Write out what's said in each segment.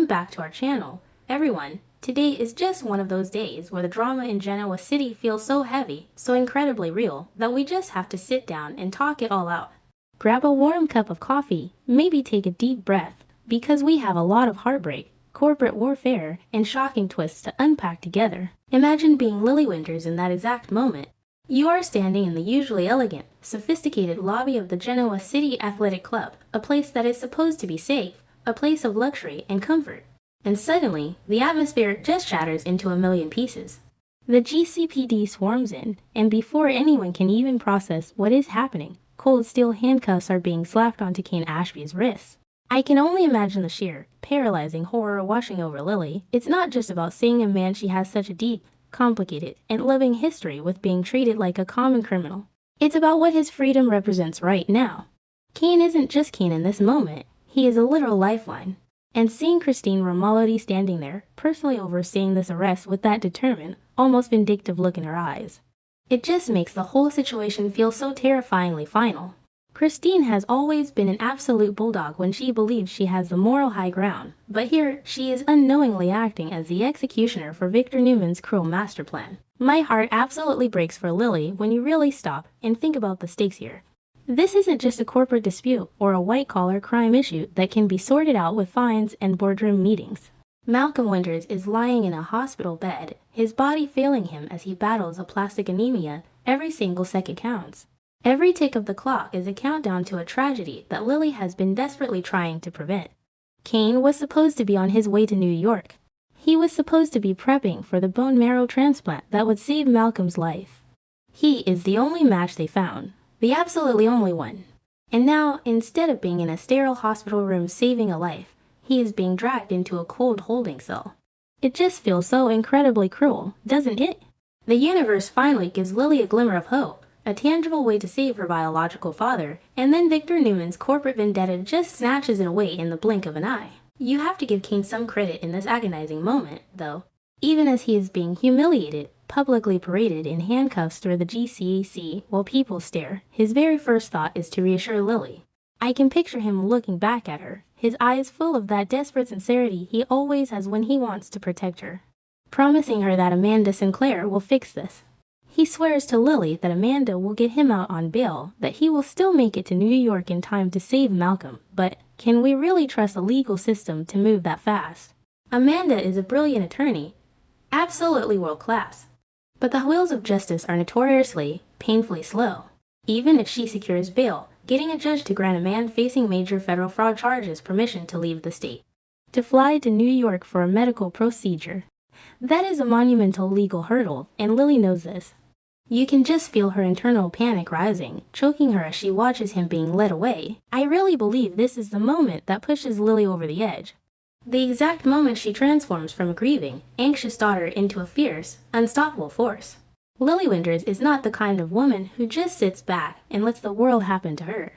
welcome back to our channel. Everyone, today is just one of those days where the drama in Genoa City feels so heavy, so incredibly real, that we just have to sit down and talk it all out. Grab a warm cup of coffee, maybe take a deep breath, because we have a lot of heartbreak, corporate warfare, and shocking twists to unpack together. Imagine being Lily Winters in that exact moment. You are standing in the usually elegant, sophisticated lobby of the Genoa City Athletic Club, a place that is supposed to be safe, a place of luxury and comfort. And suddenly, the atmosphere just shatters into a million pieces. The GCPD swarms in, and before anyone can even process what is happening, cold steel handcuffs are being slapped onto Kane Ashby's wrists. I can only imagine the sheer, paralyzing horror washing over Lily. It's not just about seeing a man she has such a deep, complicated, and loving history with being treated like a common criminal. It's about what his freedom represents right now. Kane isn't just Kane in this moment. He is a literal lifeline. And seeing Christine Romalotti standing there, personally overseeing this arrest with that determined, almost vindictive look in her eyes, it just makes the whole situation feel so terrifyingly final. Christine has always been an absolute bulldog when she believes she has the moral high ground, but here she is unknowingly acting as the executioner for Victor Newman's cruel master plan. My heart absolutely breaks for Lily when you really stop and think about the stakes here. This isn't just a corporate dispute or a white-collar crime issue that can be sorted out with fines and boardroom meetings. Malcolm Winters is lying in a hospital bed, his body failing him as he battles aplastic anemia. Every single second counts. Every tick of the clock is a countdown to a tragedy that Lily has been desperately trying to prevent. Kane was supposed to be on his way to New York. He was supposed to be prepping for the bone marrow transplant that would save Malcolm's life. He is the only match they found. The absolutely only one. And now, instead of being in a sterile hospital room saving a life, he is being dragged into a cold holding cell. It just feels so incredibly cruel, doesn't it? The universe finally gives Lily a glimmer of hope, a tangible way to save her biological father, and then Victor Newman's corporate vendetta just snatches it away in the blink of an eye. You have to give Kane some credit in this agonizing moment, though. Even as he is being humiliated, publicly paraded in handcuffs through the GCAC while people stare, his very first thought is to reassure Lily. I can picture him looking back at her, his eyes full of that desperate sincerity he always has when he wants to protect her, promising her that Amanda Sinclair will fix this. He swears to Lily that Amanda will get him out on bail, that he will still make it to New York in time to save Malcolm, but can we really trust the legal system to move that fast? Amanda is a brilliant attorney, absolutely world-class. But the wheels of justice are notoriously, painfully slow. Even if she secures bail, getting a judge to grant a man facing major federal fraud charges permission to leave the state, to fly to New York for a medical procedure, that is a monumental legal hurdle, and Lily knows this. You can just feel her internal panic rising, choking her as she watches him being led away. I really believe this is the moment that pushes Lily over the edge. The exact moment she transforms from a grieving, anxious daughter into a fierce, unstoppable force. Lily Winters is not the kind of woman who just sits back and lets the world happen to her.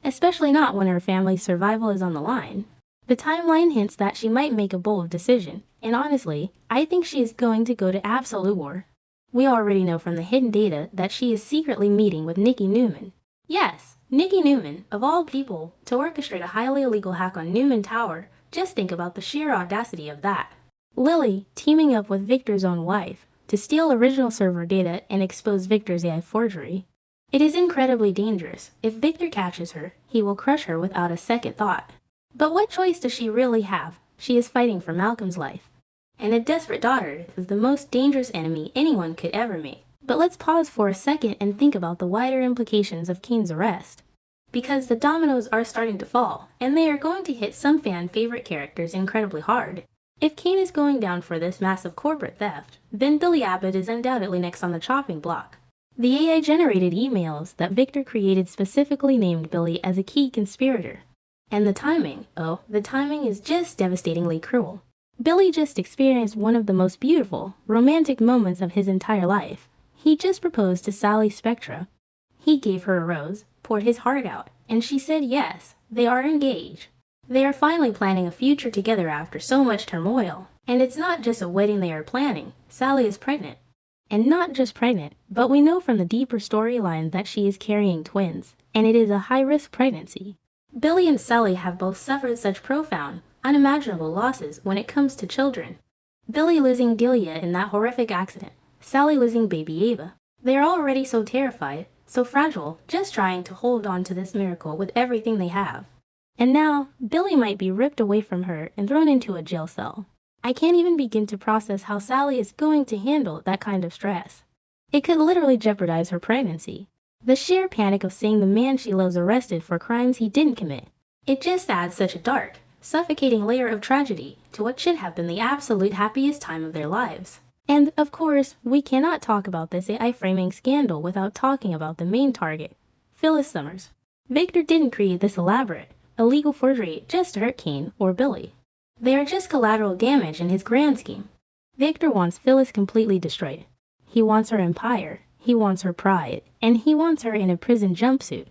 Especially not when her family's survival is on the line. The timeline hints that she might make a bold decision, and honestly, I think she is going to go to absolute war. We already know from the hidden data that she is secretly meeting with Nikki Newman. Yes, Nikki Newman, of all people, to orchestrate a highly illegal hack on Newman Tower. Just think about the sheer audacity of that. Lily teaming up with Victor's own wife to steal original server data and expose Victor's AI forgery. It is incredibly dangerous. If Victor catches her, he will crush her without a second thought. But what choice does she really have? She is fighting for Malcolm's life. And a desperate daughter is the most dangerous enemy anyone could ever make. But let's pause for a second and think about the wider implications of Kane's arrest. Because the dominoes are starting to fall, and they are going to hit some fan-favorite characters incredibly hard. If Kane is going down for this massive corporate theft, then Billy Abbott is undoubtedly next on the chopping block. The AI-generated emails that Victor created specifically named Billy as a key conspirator. And the timing, the timing is just devastatingly cruel. Billy just experienced one of the most beautiful, romantic moments of his entire life. He just proposed to Sally Spectra. He gave her a rose, poured his heart out, and she said yes. They are engaged. They are finally planning a future together after so much turmoil. And it's not just a wedding they are planning. Sally is pregnant. And not just pregnant, but we know from the deeper storyline that she is carrying twins, and it is a high-risk pregnancy. Billy and Sally have both suffered such profound, unimaginable losses when it comes to children. Billy losing Delia in that horrific accident, Sally losing baby Ava. They are already so terrified, so fragile, just trying to hold on to this miracle with everything they have. And now, Billy might be ripped away from her and thrown into a jail cell. I can't even begin to process how Sally is going to handle that kind of stress. It could literally jeopardize her pregnancy. The sheer panic of seeing the man she loves arrested for crimes he didn't commit. It just adds such a dark, suffocating layer of tragedy to what should have been the absolute happiest time of their lives. And, of course, we cannot talk about this AI framing scandal without talking about the main target, Phyllis Summers. Victor didn't create this elaborate, illegal forgery just to hurt Kane or Billy. They are just collateral damage in his grand scheme. Victor wants Phyllis completely destroyed. He wants her empire, he wants her pride, and he wants her in a prison jumpsuit.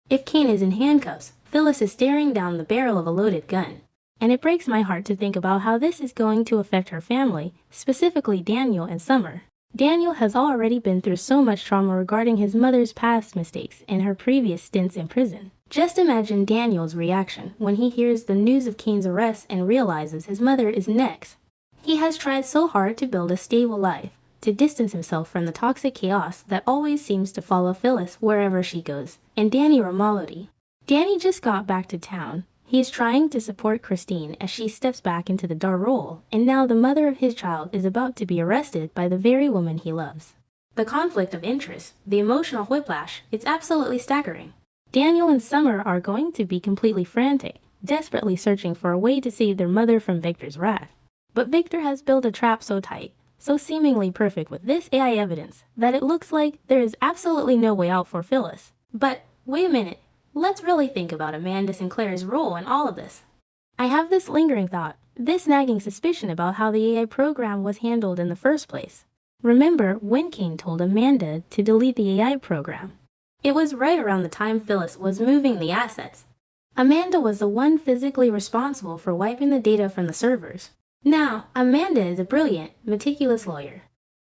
If Kane is in handcuffs, Phyllis is staring down the barrel of a loaded gun. And it breaks my heart to think about how this is going to affect her family, specifically Daniel and Summer. Daniel has already been through so much trauma regarding his mother's past mistakes and her previous stints in prison. Just imagine Daniel's reaction when he hears the news of Kane's arrest and realizes his mother is next. He has tried so hard to build a stable life, to distance himself from the toxic chaos that always seems to follow Phyllis wherever she goes, and Danny Romolody. Danny just got back to town. He is trying to support Christine as she steps back into the dark role, and now the mother of his child is about to be arrested by the very woman he loves. The conflict of interest, the emotional whiplash, it's absolutely staggering. Daniel and Summer are going to be completely frantic, desperately searching for a way to save their mother from Victor's wrath. But Victor has built a trap so tight, so seemingly perfect with this AI evidence, that it looks like there is absolutely no way out for Phyllis. But, wait a minute. Let's really think about Amanda Sinclair's role in all of this. I have this lingering thought, this nagging suspicion about how the AI program was handled in the first place. Remember when Kane told Amanda to delete the AI program? It was right around the time Phyllis was moving the assets. Amanda was the one physically responsible for wiping the data from the servers. Now, Amanda is a brilliant, meticulous lawyer.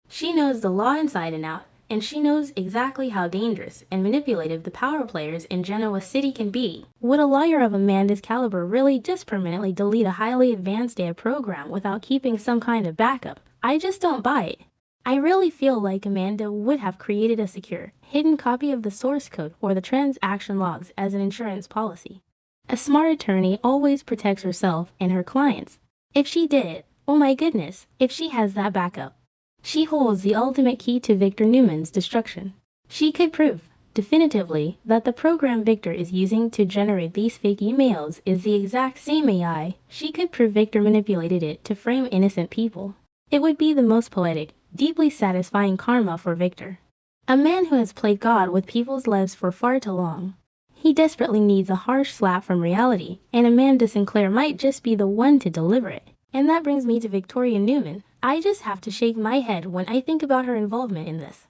She knows the law inside and out, and she knows exactly how dangerous and manipulative the power players in Genoa City can be. Would a lawyer of Amanda's caliber really just permanently delete a highly advanced AI program without keeping some kind of backup? I just don't buy it. I really feel like Amanda would have created a secure, hidden copy of the source code or the transaction logs as an insurance policy. A smart attorney always protects herself and her clients. If she did it, oh my goodness, if she has that backup. She holds the ultimate key to Victor Newman's destruction. She could prove, definitively, that the program Victor is using to generate these fake emails is the exact same AI. She could prove Victor manipulated it to frame innocent people. It would be the most poetic, deeply satisfying karma for Victor. A man who has played God with people's lives for far too long. He desperately needs a harsh slap from reality, and Amanda Sinclair might just be the one to deliver it. And that brings me to Victoria Newman. I just have to shake my head when I think about her involvement in this.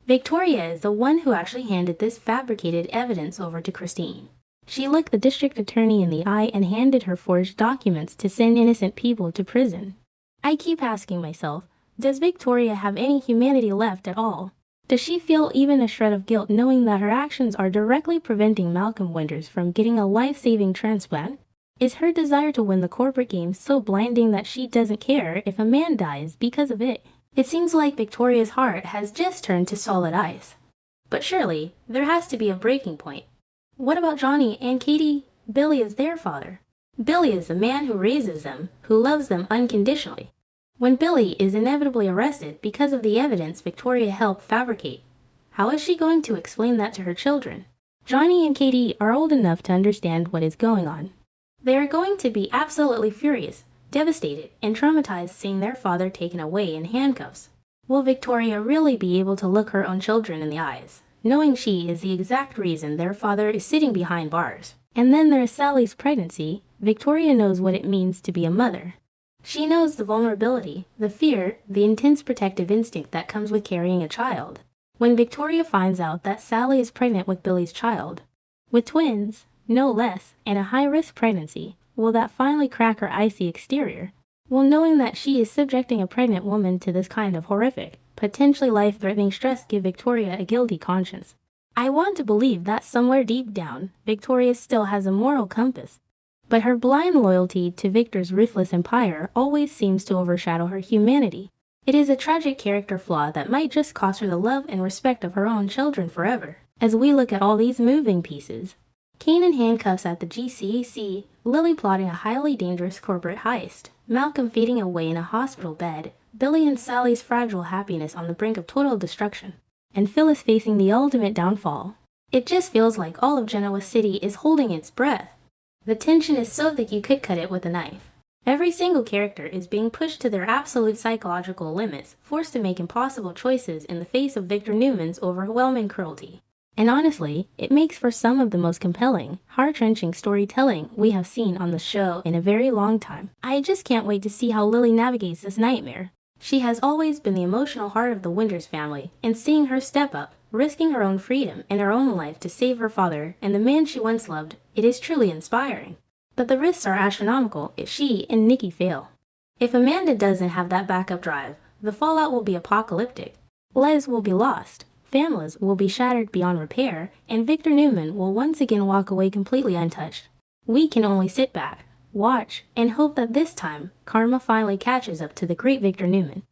Victoria is the one who actually handed this fabricated evidence over to Christine. She looked the district attorney in the eye and handed her forged documents to send innocent people to prison. I keep asking myself, does Victoria have any humanity left at all? Does she feel even a shred of guilt knowing that her actions are directly preventing Malcolm Winters from getting a life-saving transplant? Is her desire to win the corporate game so blinding that she doesn't care if a man dies because of it? It seems like Victoria's heart has just turned to solid ice. But surely, there has to be a breaking point. What about Johnny and Katie? Billy is their father. Billy is the man who raises them, who loves them unconditionally. When Billy is inevitably arrested because of the evidence Victoria helped fabricate, how is she going to explain that to her children? Johnny and Katie are old enough to understand what is going on. They are going to be absolutely furious, devastated, and traumatized seeing their father taken away in handcuffs. Will Victoria really be able to look her own children in the eyes, knowing she is the exact reason their father is sitting behind bars? And then there's Sally's pregnancy. Victoria knows what it means to be a mother. She knows the vulnerability, the fear, the intense protective instinct that comes with carrying a child. When Victoria finds out that Sally is pregnant with Billy's child, with twins, no less, and a high-risk pregnancy, will that finally crack her icy exterior? Will knowing that she is subjecting a pregnant woman to this kind of horrific, potentially life-threatening stress give Victoria a guilty conscience? I want to believe that somewhere deep down, Victoria still has a moral compass. But her blind loyalty to Victor's ruthless empire always seems to overshadow her humanity. It is a tragic character flaw that might just cost her the love and respect of her own children forever. As we look at all these moving pieces, Kane in handcuffs at the GCAC, Lily plotting a highly dangerous corporate heist, Malcolm fading away in a hospital bed, Billy and Sally's fragile happiness on the brink of total destruction, and Phyllis facing the ultimate downfall. It just feels like all of Genoa City is holding its breath. The tension is so thick you could cut it with a knife. Every single character is being pushed to their absolute psychological limits, forced to make impossible choices in the face of Victor Newman's overwhelming cruelty. And honestly, it makes for some of the most compelling, heart-wrenching storytelling we have seen on the show in a very long time. I just can't wait to see how Lily navigates this nightmare. She has always been the emotional heart of the Winters family, and seeing her step up, risking her own freedom and her own life to save her father and the man she once loved, it is truly inspiring. But the risks are astronomical if she and Nikki fail. If Amanda doesn't have that backup drive, the fallout will be apocalyptic. Lives will be lost. Families will be shattered beyond repair, and Victor Newman will once again walk away completely untouched. We can only sit back, watch, and hope that this time, karma finally catches up to the great Victor Newman.